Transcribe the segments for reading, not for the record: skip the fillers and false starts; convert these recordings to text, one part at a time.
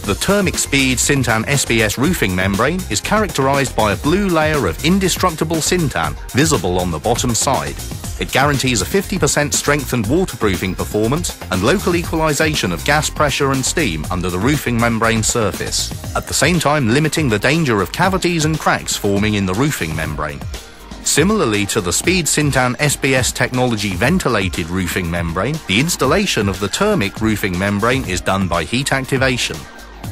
The Thermic Speed Syntan SBS roofing membrane is characterized by a blue layer of indestructible syntan visible on the bottom side. It guarantees a 50% strengthened waterproofing performance and local equalization of gas pressure and steam under the roofing membrane surface, at the same time limiting the danger of cavities and cracks forming in the roofing membrane. Similarly to the Speed Syntan SBS technology ventilated roofing membrane, the installation of the thermic roofing membrane is done by heat activation.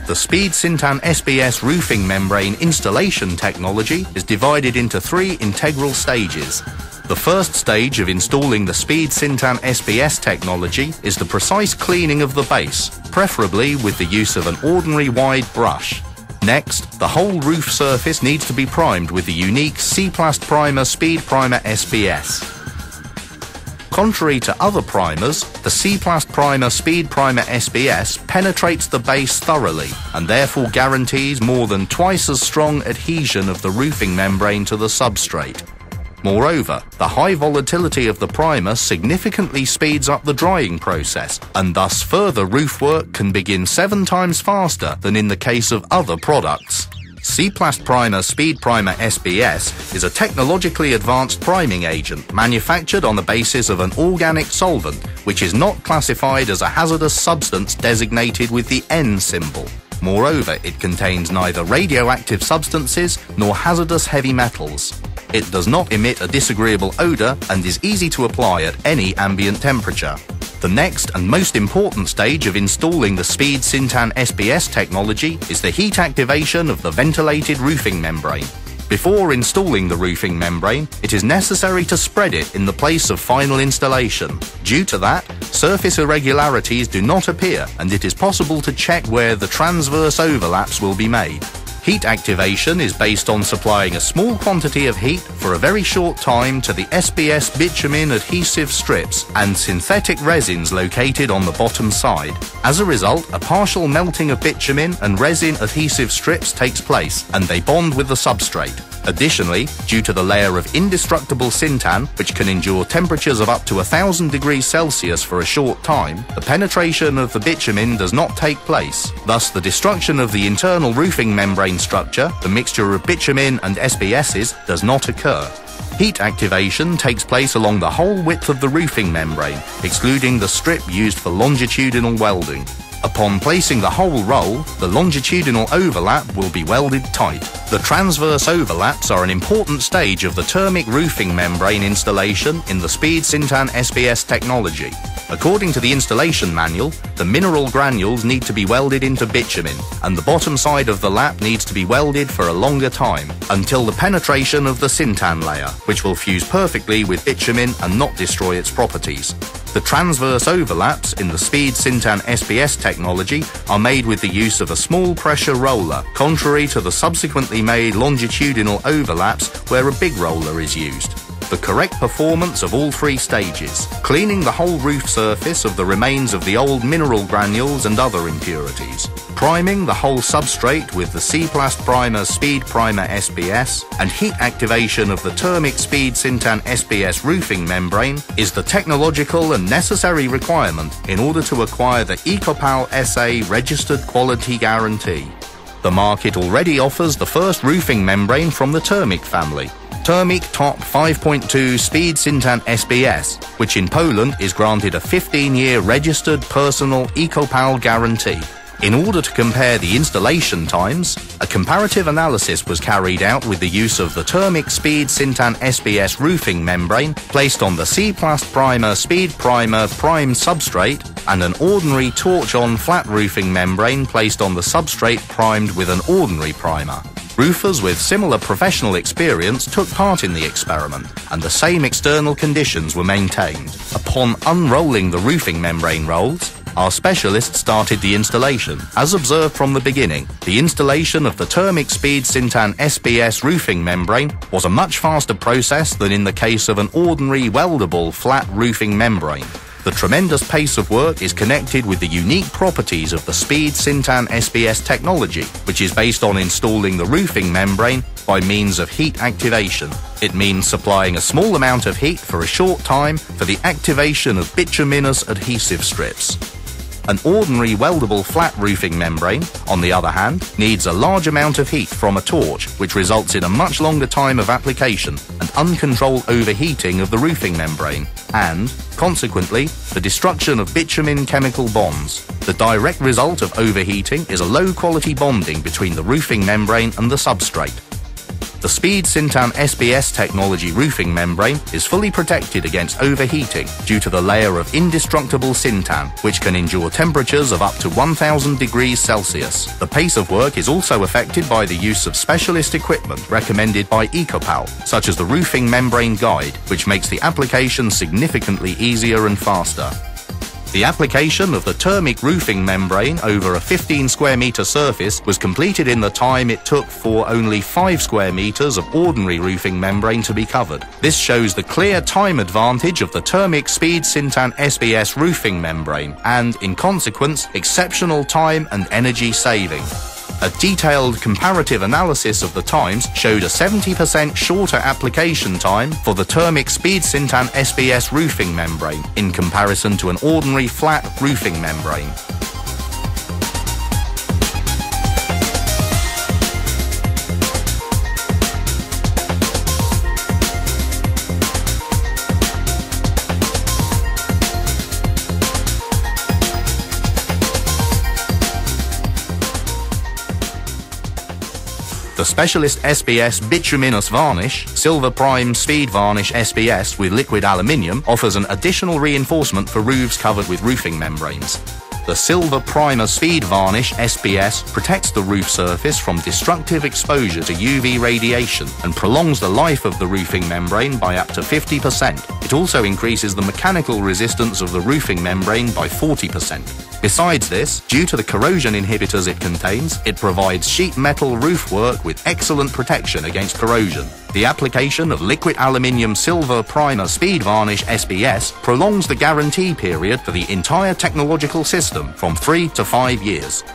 The Speed Syntan SBS roofing membrane installation technology is divided into 3 integral stages. The first stage of installing the Speed Syntan SBS technology is the precise cleaning of the base, preferably with the use of an ordinary wide brush. Next, the whole roof surface needs to be primed with the unique C-Plast Primer Speed Primer SBS. Contrary to other primers, the C-Plast Primer Speed Primer SBS penetrates the base thoroughly and therefore guarantees more than twice as strong adhesion of the roofing membrane to the substrate. Moreover, the high volatility of the primer significantly speeds up the drying process, and thus further roof work can begin 7 times faster than in the case of other products. C-Plast Primer Speed Primer SBS is a technologically advanced priming agent manufactured on the basis of an organic solvent which is not classified as a hazardous substance designated with the N symbol. Moreover, it contains neither radioactive substances nor hazardous heavy metals. It does not emit a disagreeable odor and is easy to apply at any ambient temperature. The next and most important stage of installing the Speed Syntan SBS technology is the heat activation of the ventilated roofing membrane. Before installing the roofing membrane, it is necessary to spread it in the place of final installation. Due to that, surface irregularities do not appear, and it is possible to check where the transverse overlaps will be made. Heat activation is based on supplying a small quantity of heat for a very short time to the SBS bitumen adhesive strips and synthetic resins located on the bottom side. As a result, a partial melting of bitumen and resin adhesive strips takes place, and they bond with the substrate. Additionally, due to the layer of indestructible syntan, which can endure temperatures of up to 1000 degrees Celsius for a short time, the penetration of the bitumen does not take place. Thus, the destruction of the internal roofing membrane structure, the mixture of bitumen and SBSs, does not occur. Heat activation takes place along the whole width of the roofing membrane, excluding the strip used for longitudinal welding. Upon placing the whole roll, the longitudinal overlap will be welded tight. The transverse overlaps are an important stage of the thermic roofing membrane installation in the Speed Syntan SBS technology. According to the installation manual, the mineral granules need to be welded into bitumen, and the bottom side of the lap needs to be welded for a longer time, until the penetration of the syntan layer, which will fuse perfectly with bitumen and not destroy its properties. The transverse overlaps in the Speed Syntan SBS technology are made with the use of a small pressure roller, contrary to the subsequently made longitudinal overlaps where a big roller is used. The correct performance of all 3 stages, cleaning the whole roof surface of the remains of the old mineral granules and other impurities, priming the whole substrate with the C-Plast Primer Speed Primer SBS, and heat activation of the thermic Speed Syntan SBS roofing membrane is the technological and necessary requirement in order to acquire the EcoPal SA registered quality guarantee. The market already offers the first roofing membrane from the thermic family, Thermic Top 5.2 Speed Syntan SBS, which in Poland is granted a 15-year registered personal EcoPal guarantee. In order to compare the installation times, a comparative analysis was carried out with the use of the Thermic Speed Syntan SBS roofing membrane placed on the C-Plast Primer Speed Primer prime substrate and an ordinary torch-on flat roofing membrane placed on the substrate primed with an ordinary primer. Roofers with similar professional experience took part in the experiment, and the same external conditions were maintained. Upon unrolling the roofing membrane rolls, our specialists started the installation. As observed from the beginning, the installation of the Thermic Speed Syntan SBS roofing membrane was a much faster process than in the case of an ordinary weldable flat roofing membrane. The tremendous pace of work is connected with the unique properties of the Speed Syntan SBS technology, which is based on installing the roofing membrane by means of heat activation. It means supplying a small amount of heat for a short time for the activation of bituminous adhesive strips. An ordinary weldable flat roofing membrane, on the other hand, needs a large amount of heat from a torch, which results in a much longer time of application and uncontrolled overheating of the roofing membrane, and, consequently, the destruction of bitumen chemical bonds. The direct result of overheating is a low-quality bonding between the roofing membrane and the substrate. The Speed Syntan SBS technology roofing membrane is fully protected against overheating due to the layer of indestructible syntan, which can endure temperatures of up to 1000 degrees Celsius. The pace of work is also affected by the use of specialist equipment recommended by EcoPal, such as the Roofing Membrane Guide, which makes the application significantly easier and faster. The application of the thermic roofing membrane over a 15 square metre surface was completed in the time it took for only 5 square metres of ordinary roofing membrane to be covered. This shows the clear time advantage of the thermic Speed Syntan SBS roofing membrane and, in consequence, exceptional time and energy saving. A detailed comparative analysis of the times showed a 70% shorter application time for the thermic Speed Syntan SBS roofing membrane in comparison to an ordinary flat roofing membrane. The specialist SBS bituminous varnish, Silver Prime Speed Varnish SBS with liquid aluminium, offers an additional reinforcement for roofs covered with roofing membranes. The Silver Primer Speed Varnish SBS protects the roof surface from destructive exposure to UV radiation and prolongs the life of the roofing membrane by up to 50%. It also increases the mechanical resistance of the roofing membrane by 40%. Besides this, due to the corrosion inhibitors it contains, it provides sheet metal roof work with excellent protection against corrosion. The application of liquid aluminium Silver Primer Speed Varnish SBS prolongs the guarantee period for the entire technological system from 3 to 5 years.